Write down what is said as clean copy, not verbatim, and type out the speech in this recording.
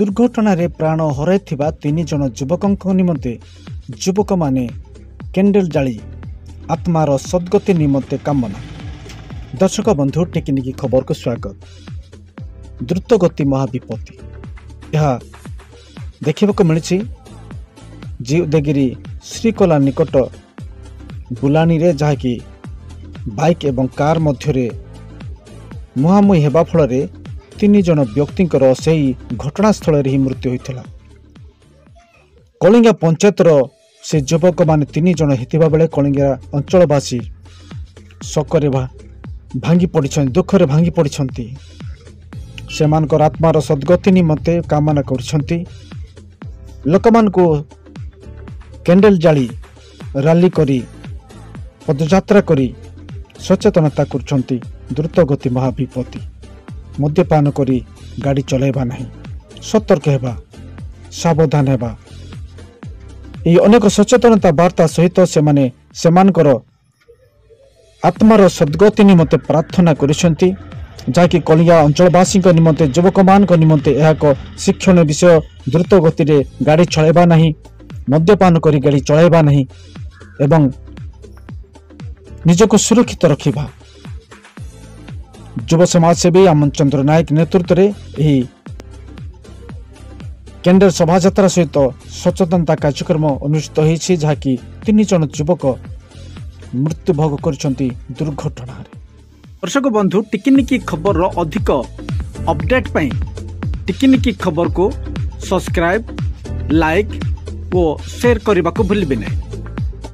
दुर्घटन प्राण हर तीन जन युवक निमंते युवक माने कैंडल जाली आत्मार सद्गति निमंते कामना। दर्शक बंधु टेक्निकी खबर को स्वागत। द्रुतगति महाविपत्ति यह देखा मिली उदयगिरी श्रीकला निकट बुलानी रे जहाँकि बाइक एवं कार मध्य मुहांमुही हेबा फल तीन जन व्यक्तिंकर सही घटनास्थल ही मृत्यु होता। कलिंगा पंचायतर से युवक मान तीन जन होता बेले कलिंगा अंचलवासी शोकरे भांगी पड़ी दुखरे भांगी पड़ी से आत्मार सद्गति निमंते कामना कर लोकमानको कैंडल जाली रैली करी पदयात्रा करी सचेतनता कर। द्रुतगति महाविपत्ति मद्यपान करी गाड़ी चलाइबा नहीं, सतर्क हेबा, सावधान हेबा, ये अनेक सचेतनता वार्ता सहित सेमानकर आत्मार सद्गति निमंते प्रार्थना करिसेंती। जाकि कलिंगा अंचलवासी निमंते युवक मान निमंते यह एक शिक्षण विषय। द्रुत गति रे गाड़ी चलाइबा नहीं, मद्यपान करी गाड़ी चलाइबा नहीं एवं निजको सुरक्षित रखिबा। युव समाजसेवी आमन चंद्र नायक नेतृत्व में कैंडल शोभायात्रा सहित सचेतनता कार्यक्रम अनुष्ठित होती जहाँकि तीन जन युवक मृत्युभोग कर दुर्घटना। दर्शक बंधु टिकिनिकी खबर अधिक अपडेट पाई टिकिनिकी खबर को सब्सक्राइब, लाइक और शेयर करने को भूलिए नहीं।